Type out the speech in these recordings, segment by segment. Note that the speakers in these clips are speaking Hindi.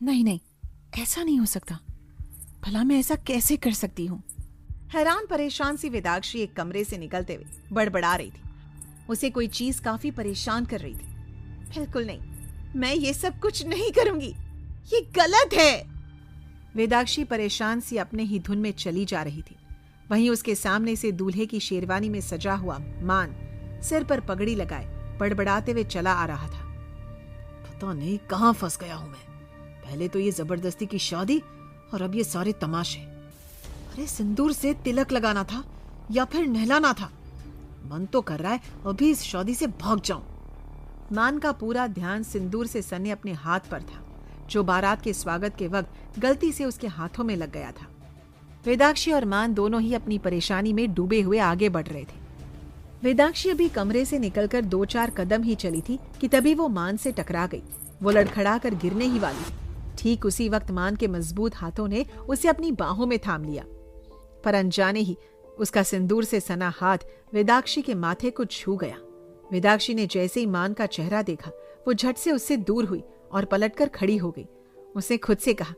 नहीं नहीं, ऐसा नहीं हो सकता। भला मैं ऐसा कैसे कर सकती हूँ? हैरान परेशान सी वेदाक्षी एक कमरे से निकलते हुए बड़बड़ा रही थी। उसे कोई चीज काफी परेशान कर रही थी। बिल्कुल नहीं, मैं ये सब कुछ नहीं करूंगी, ये गलत है। वेदाक्षी परेशान सी अपने ही धुन में चली जा रही थी। वहीं उसके सामने से दूल्हे की शेरवानी में सजा हुआ मान सिर पर पगड़ी लगाए बड़बड़ाते हुए चला आ रहा था। पता नहीं कहां फंस गया हूं मैं। पहले तो ये जबरदस्ती की शादी और अब ये सारे तमाशे। अरे सिंदूर से तिलक लगाना था या फिर नहलाना था। मन तो कर रहा है अभी इस शादी से भाग जाऊं। मान का पूरा ध्यान सिंदूर से सने अपने हाथ पर था, जो बारात के स्वागत के वक्त गलती से उसके हाथों में लग गया था। वेदाक्षी और मान दोनों ही अपनी परेशानी में डूबे हुए आगे बढ़ रहे थे। वेदाक्षी अभी कमरे से निकलकर 2-4 कदम ही चली थी कि तभी वो मान से टकरा गई। वो लड़खड़ा कर गिरने ही वाली थी। ठीक उसी वक्त मान के मजबूत हाथों ने उसे अपनी बाहों में थाम लिया, पर अनजाने ही उसका सिंदूर से सना हाथ वेदाक्षी के माथे को छू गया। वेदाक्षी ने जैसे ही मान का चेहरा देखा, वो झट से उससे दूर हुई और पलटकर खड़ी हो गई। उसने खुद से कहा,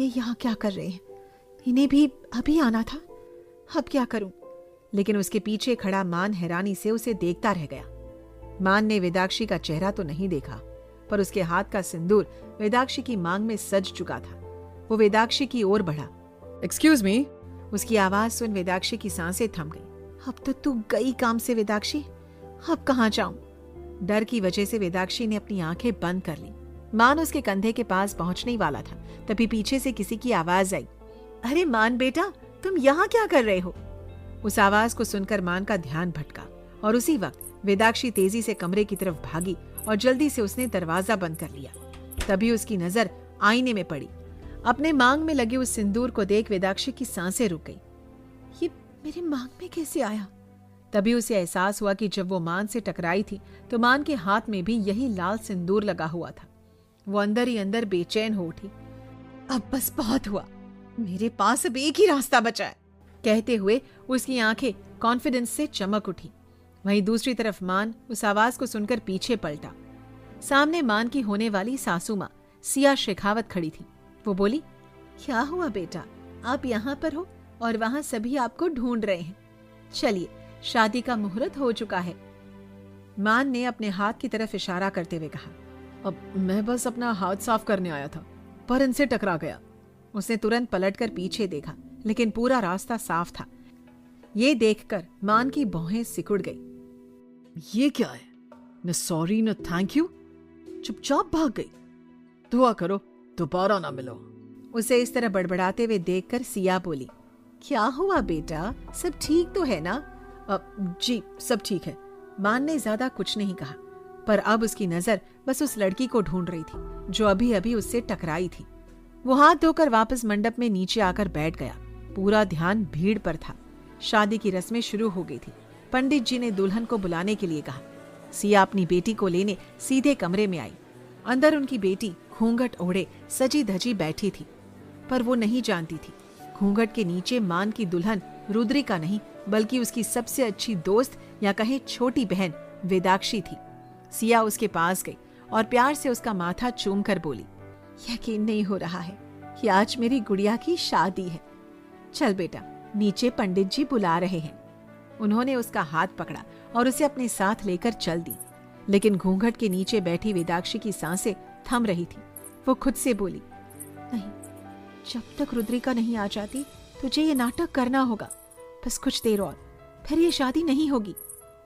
ये यहाँ क्या कर रहे हैं? इन्हें भी अभी आना था। अब क्या करूं? लेकिन उसके पीछे खड़ा मान हैरानी से उसे देखता रह गया। मान ने वेदाक्षी का चेहरा तो नहीं देखा, पर उसके हाथ का सिंदूर वेदाक्षी की मांग में सज चुका था। वो वेदाक्षी की ओर बढ़ा। Excuse me. उसकी आवाज सुन वेदाक्षी की सांसें थम गई। अब तो तू गई काम से वेदाक्षी, अब कहाँ जाऊं? डर की वजह से वेदाक्षी ने अपनी आंखें बंद कर ली। मान उसके कंधे के पास पहुंचने वाला था, तभी पीछे से किसी की आवाज आई। अरे मान बेटा, तुम यहाँ क्या कर रहे हो? उस आवाज को सुनकर मान का ध्यान भटका और उसी वक्त वेदाक्षी तेजी से कमरे की तरफ भागी और जल्दी से उसने दरवाजा बंद कर लिया। तभी उसकी नजर आईने में पड़ी। अपने मांग में लगे उस सिंदूर को देख वेदाक्षी की सांसें रुक गई। ये मेरी मांग में कैसे आया? तभी उसे एहसास हुआ कि जब वो मान से टकराई थी तो मान के हाथ में भी यही लाल सिंदूर लगा हुआ था। वो अंदर ही अंदर बेचैन हो उठी। अब बस बहुत हुआ, मेरे पास अब एक ही रास्ता बचा है, कहते हुए उसकी आंखें कॉन्फिडेंस से चमक उठी। वहीं दूसरी तरफ मान उस आवाज को सुनकर पीछे पलटा। सामने मान की होने वाली सासू माँ सिया शेखावत खड़ी थी। वो बोली, क्या हुआ बेटा, आप यहाँ पर हो और वहां सभी आपको ढूंढ रहे हैं। चलिए, शादी का मुहूर्त हो चुका है। मान ने अपने हाथ की तरफ इशारा करते हुए कहा, अब मैं बस अपना हाथ साफ करने आया था, पर इनसे टकरा गया। उसने तुरंत पलटकर पीछे देखा, लेकिन पूरा रास्ता साफ था। ये देखकर मान की भौहें सिकुड़ गई। ये क्या है? न सॉरी न थैंक यू, चुपचाप भाग गई। दुआ करो दोबारा ना मिलो। उसे इस तरह बड़बड़ाते हुए देखकर सिया बोली, क्या हुआ बेटा, सब ठीक तो है ना? जी सब ठीक है। मान ने ज्यादा कुछ नहीं कहा, पर अब उसकी नजर बस उस लड़की को ढूंढ रही थी जो अभी अभी उससे टकराई थी। वो हाथ धोकर वापस मंडप में नीचे आकर बैठ गया। पूरा ध्यान भीड़ पर था। शादी की रस्में शुरू हो गई थी। पंडित जी ने दुल्हन को बुलाने के लिए कहा। सिया अपनी बेटी को लेने सीधे कमरे में आई। अंदर उनकी बेटी घूंघट ओढ़े सजी धजी बैठी थी, पर वो नहीं जानती थी घूंघट के नीचे मान की दुल्हन रुद्रिका नहीं, बल्कि उसकी सबसे अच्छी दोस्त या कहे छोटी बहन वेदाक्षी थी। सिया उसके पास गई और प्यार से उसका माथा चूम कर बोली, यकीन नहीं हो रहा है कि आज मेरी गुड़िया की शादी है। चल बेटा, नीचे पंडित जी बुला रहे हैं। उन्होंने उसका हाथ पकड़ा और उसे अपने साथ लेकर चल दी। लेकिन घूंघट के नीचे बैठी वेदाक्षी की सांसें थम रही थी। वो खुद से बोली, नहीं, जब तक रुद्रिका नहीं आ जाती तुझे ये नाटक करना होगा। बस कुछ देर और, फिर ये शादी नहीं होगी।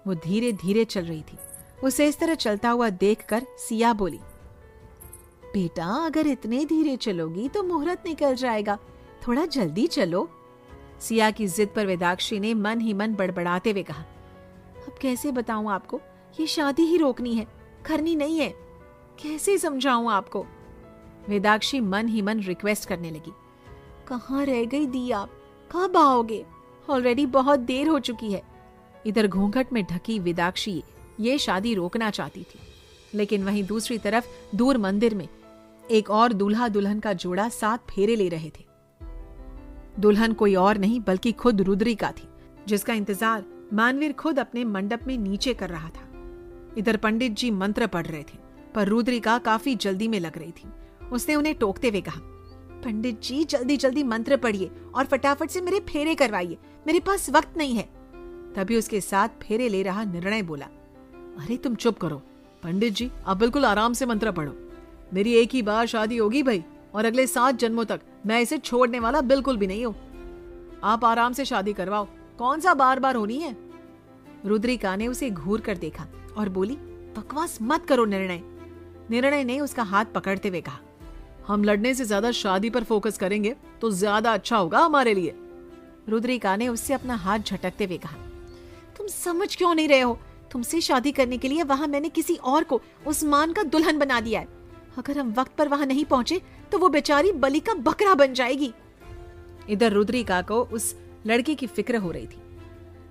वो धीरे धीरे चल रही थी। उसे इस तरह चलता हुआ देखकर सिया बोली, बेटा अगर इतने धीरे चलोगी तो मुहूर्त निकल जाएगा, थोड़ा जल्दी चलो। सिया की जिद पर वेदाक्षी ने मन ही मन बड़बड़ाते हुए कहा, अब कैसे बताऊं आपको, ये शादी ही रोकनी है, करनी नहीं है। कैसे समझाऊं आपको? वेदाक्षी मन ही मन रिक्वेस्ट करने लगी, कहाँ रह गई दी आप, कब आओगे? ऑलरेडी बहुत देर हो चुकी है। इधर घूंघट में ढकी वेदाक्षी ये शादी रोकना चाहती थी, लेकिन वहीं दूसरी तरफ दूर मंदिर में एक और दूल्हा दुल्हन का जोड़ा 7 फेरे ले रहे थे। दुल्हन कोई और नहीं बल्कि खुद रुद्रिका थी, जिसका इंतजार मानवीर खुद अपने मंडप में नीचे कर रहा था। इधर पंडित जी मंत्र पढ़ रहे थे, पर रुद्रिका काफी जल्दी में लग रही थी। उसने उन्हें टोकते हुए कहा, पंडित जी जल्दी जल्दी मंत्र पढ़िए और फटाफट से मेरे फेरे करवाइए, मेरे पास वक्त नहीं है। तभी उसके साथ फेरे ले रहा निर्णय बोला, अरे तुम चुप करो पंडित जी, आप बिल्कुल आराम से मंत्र पढ़ो। मेरी एक ही बार शादी होगी भाई, और अगले 7 जन्मों तक मैं इसे छोड़ने वाला बिल्कुल भी नहीं हूं। आप आराम से शादी करवाओ, कौन सा बार बार होनी है। रुद्रिका ने उसे घूर कर देखा और बोली, बकवास मत करो निर्णय। निर्णय ने उसका हाथ पकड़ते हुए कहा, हम लड़ने से ज्यादा शादी पर फोकस करेंगे तो ज्यादा अच्छा होगा हमारे लिए। रुद्रिका ने उससे अपना हाथ झटकते हुए कहा, तुम समझ क्यों नहीं रहे हो? तुमसे शादी करने के लिए वहां मैंने किसी और को उस्मान का दुल्हन बना दिया है। अगर हम वक्त पर वहां नहीं पहुंचे तो वो बेचारी बलि का बकरा बन जाएगी। इधर रुद्रिका को उस लड़की की फिक्र हो रही थी,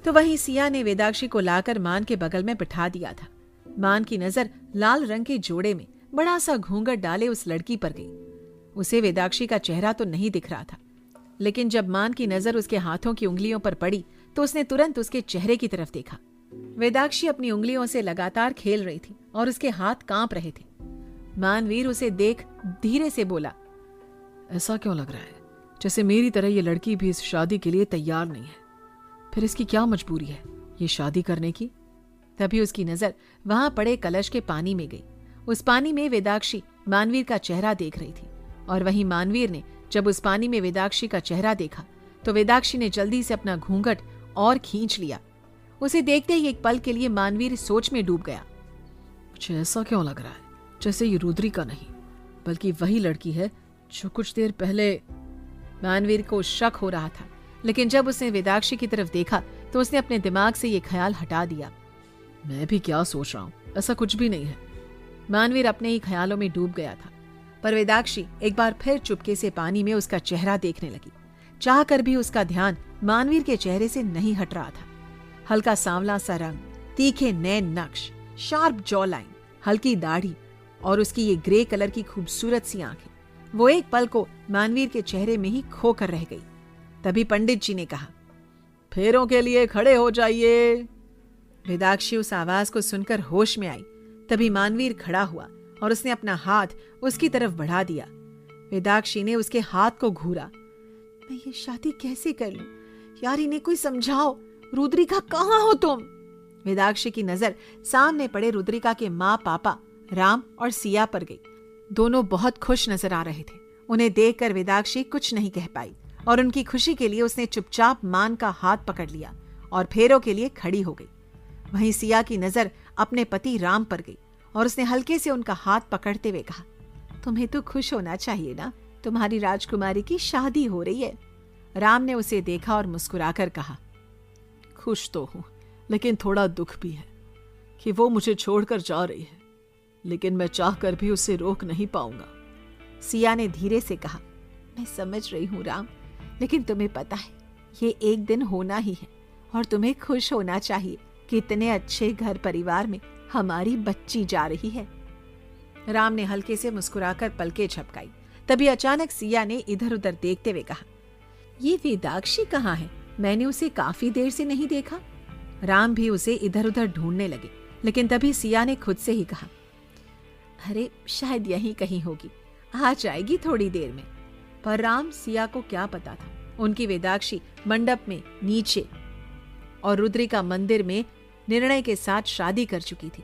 तो वहीं सिया ने वेदाक्षी को लाकर मान के बगल में बिठा दिया था। मान की नजर लाल रंग के जोड़े में बड़ा सा घूंघट डाले उस लड़की पर गई। उसे वेदाक्षी का चेहरा तो नहीं दिख रहा था, लेकिन जब मान की नजर उसके हाथों की उंगलियों पर पड़ी तो उसने तुरंत उसके चेहरे की तरफ देखा। वेदाक्षी अपनी उंगलियों से लगातार खेल रही थी और उसके हाथ कांप रहे थे। मानवीर उसे देख धीरे से बोला, ऐसा क्यों लग रहा है जैसे मेरी तरह ये लड़की भी इस शादी के लिए तैयार नहीं है? फिर इसकी क्या मजबूरी है ये शादी करने की? तभी उसकी नजर वहां पड़े कलश के पानी में गई। उस पानी में वेदाक्षी मानवीर का चेहरा देख रही थी, और वहीं मानवीर ने जब उस पानी में वेदाक्षी का चेहरा देखा तो वेदाक्षी ने जल्दी से अपना घूंघट और खींच लिया। उसे देखते ही एक पल के लिए मानवीर सोच में डूब गया। मुझे ऐसा क्यों लग रहा है जैसे ये रुद्रिका नहीं बल्कि वही लड़की है जो कुछ देर पहले। मानवीर को शक हो रहा था, लेकिन जब उसने वेदाक्षी की तरफ देखा तो उसने अपने दिमाग से ये ख्याल हटा दिया। मैं भी क्या सोच रहा हूँ, ऐसा कुछ भी नहीं है। मानवीर अपने ही ख्यालों में डूब गया था, पर वेदाक्षी एक बार फिर चुपके से पानी में उसका चेहरा देखने लगी। चाहकर भी उसका ध्यान मानवीर के चेहरे से नहीं हट रहा था। हल्का सांवला सा रंग, तीखे नैन नक्श, शार्प जॉ लाइन, हल्की दाढ़ी और उसकी ये ग्रे कलर की खूबसूरत सी आंखें, वो एक पल को मानवीर के चेहरे में ही खो कर रह गई। तभी पंडित जी ने कहा, फेरों के लिए खड़े हो जाइए। वेदाक्षी उस आवाज को सुनकर होश में आई। तभी मानवीर खड़ा हुआ और उसने अपना हाथ उसकी तरफ बढ़ा दिया। वेदाक्षी ने उसके हाथ को घूरा। मैं ये शादी कैसे कर लूं? यार इन्हें कोई समझाओ। रुद्रिका कहाँ हो तुम? वेदाक्षी की नजर सामने पड़े रुद्रिका के माँ पापा राम और सिया पर गई। दोनों बहुत खुश नजर आ रहे थे। उन्हें देखकर वेदाक्षी कुछ नहीं कह पाई और उनकी खुशी के लिए उसने चुपचाप मान का हाथ पकड़ लिया और फेरों के लिए खड़ी हो गई। वहीं सिया की नजर अपने पति राम पर गई और उसने हल्के से उनका हाथ पकड़ते हुए कहा, तुम्हें तो खुश होना चाहिए ना, तुम्हारी राजकुमारी की शादी हो रही है। राम ने उसे देखा और मुस्कुराकर कहा, खुश तो हूं, लेकिन थोड़ा दुख भी है कि वो मुझे छोड़कर जा रही है, लेकिन मैं चाहकर भी उसे रोक नहीं पाऊंगा। सिया ने धीरे से कहा, मैं समझ रही हूं राम, लेकिन तुम्हें पता है ये एक दिन होना ही है और तुम्हें खुश होना चाहिए कि इतने अच्छे घर परिवार में हमारी बच्ची जा रही है। राम ने हल्के से मुस्कुराकर पलकें झपकाई। तभी अचानक सिया ने इधर उधर देखते हुए कहा, ये वेदाक्षी कहाँ है? मैंने उसे काफी देर से नहीं देखा। राम भी उसे इधर उधर ढूंढने लगे, लेकिन तभी सिया ने खुद से ही कहा, अरे शायद यहीं कहीं होगी, आ जाएगी थोड़ी देर में। पर राम सिया को क्या पता था, उनकी वेदाक्षी मंडप में नीचे और रुद्रिका मंदिर में निर्णय के साथ शादी कर चुकी थी।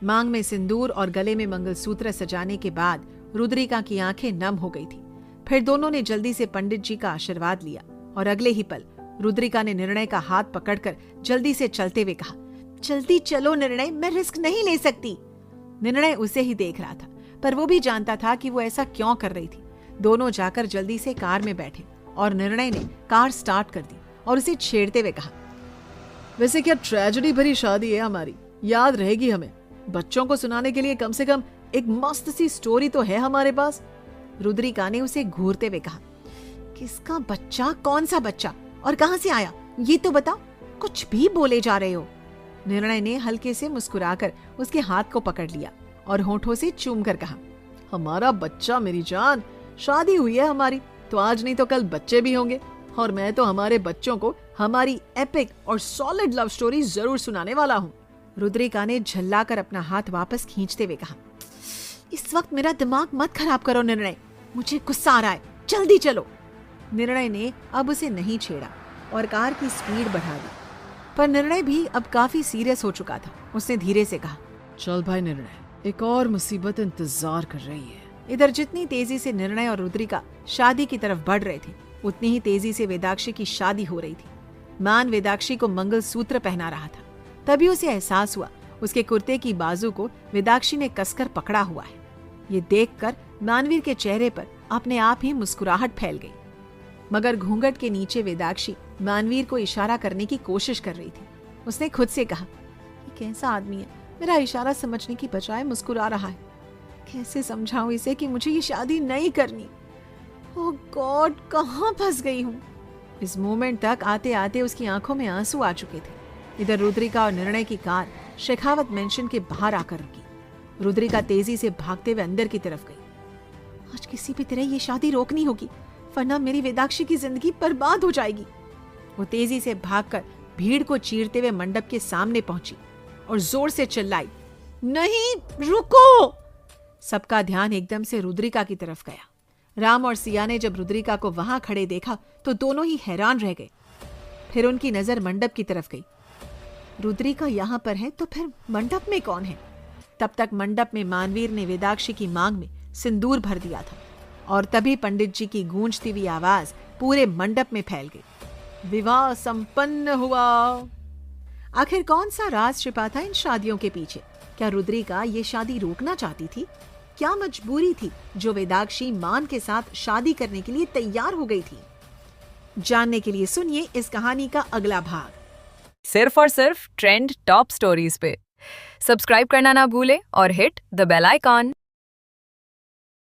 मांग में सिंदूर और गले में मंगलसूत्र सजाने के बाद रुद्रिका की आंखें नम हो गई थी। फिर दोनों ने जल्दी से पंडित जी का आशीर्वाद लिया और अगले ही पल रुद्रिका ने निर्णय का हाथ पकड़कर जल्दी से चलते हुए कहा, जल्दी चलो निर्णय, मैं रिस्क नहीं ले सकती। निर्णय उसे ही देख रहा था, पर वो भी जानता था कि वो ऐसा क्यों कर रही थी। दोनों जाकर जल्दी से कार में बैठे और निर्णय ने कार स्टार्ट कर दी और उसे छेड़ते हुए कहा, वैसे क्या ट्रेजेडी भरी शादी है हमारी, याद रहेगी हमें। बच्चों को सुनाने के लिए कम से कम एक मस्त सी स्टोरी तो है हमारे पास। रुद्रिका ने उसे घूरते हुए कहा, किसका बच्चा? कौन सा बच्चा? और कहां से आया ये तो बताओ, कुछ भी बोले जा रहे हो। निर्णय ने हल्के से मुस्कुराकर उसके हाथ को पकड़ लिया और होठों से चूम कर कहा, हमारा बच्चा मेरी जान, शादी हुई है हमारी तो आज नहीं तो कल बच्चे भी होंगे, और मैं तो हमारे बच्चों को हमारी एपिक और सॉलिड लव स्टोरी जरूर सुनाने वाला हूँ। रुद्रिका ने झल्लाकर अपना हाथ वापस खींचते हुए कहा, इस वक्त मेरा दिमाग मत खराब करो निर्णय, मुझे गुस्सा आ रहा है, जल्दी चलो। निर्णय ने अब उसे नहीं छेड़ा और कार की स्पीड बढ़ा दी, पर निर्णय भी अब काफी सीरियस हो चुका था। उसने धीरे से कहा, चल भाई निर्णय, एक और मुसीबत इंतजार कर रही है। इधर जितनी तेजी से निर्णय और रुद्रिका शादी की तरफ बढ़ रहे थे, उतनी ही तेजी से वेदाक्षी की शादी हो रही थी। मान वेदाक्षी को मंगलसूत्र पहना रहा था। तभी उसे एहसास हुआ उसके कुर्ते की बाजू को वेदाक्षी ने कसकर पकड़ा हुआ है। ये देखकर मानवीर के चेहरे पर अपने आप ही मुस्कुराहट फैल गई, मगर घूंघट के नीचे वेदाक्षी मानवीर को इशारा करने की कोशिश कर रही थी। उसने खुद से कहा, ये कैसा आदमी है, मेरा इशारा समझने की बजाय मुस्कुरा रहा है। कैसे समझाऊं इसे कि मुझे ये शादी नहीं करनी। ओह गॉड, कहाँ फंस गई हूँ। इस मोमेंट तक आते आते उसकी आंखों में आंसू आ चुके थे। इधर रुद्रिका और निर्णय की कार शेखावत मेंशन के बाहर आकर रुकी। रुद्रिका तेजी से भागते हुए अंदर की तरफ गई। आज किसी भी तरह ये शादी रोकनी होगी, वरना मेरी वेदाक्षी की जिंदगी बर्बाद हो जाएगी। वो तेजी से भागकर भीड़ को चीरते हुए मंडप के सामने पहुंची और जोर से चिल्लाई, नहीं रुको। सबका ध्यान एकदम से रुद्रिका की तरफ गया। राम और सिया ने जब रुद्रिका को वहां खड़े देखा तो दोनों ही हैरान रह गए। फिर उनकी नजर मंडप की तरफ गई। रुद्रिका यहाँ पर है तो फिर मंडप में कौन है? तब तक मंडप में मानवीर ने वेदाक्षी की मांग में सिंदूर भर दिया था और तभी पंडित जी की गूंजती हुई आवाज पूरे मंडप में फैल गई। विवाह संपन्न हुआ। आखिर कौन सा राज छिपा था इन शादियों के पीछे? क्या रुद्रिका ये शादी रोकना चाहती थी? क्या मजबूरी थी जो वेदाक्षी मान के साथ शादी करने के लिए तैयार हो गई थी? जानने के लिए सुनिए इस कहानी का अगला भाग। सिर्फ और सिर्फ ट्रेंड टॉप स्टोरीज पे सब्सक्राइब करना ना भूले और हिट द बेल आइकॉन।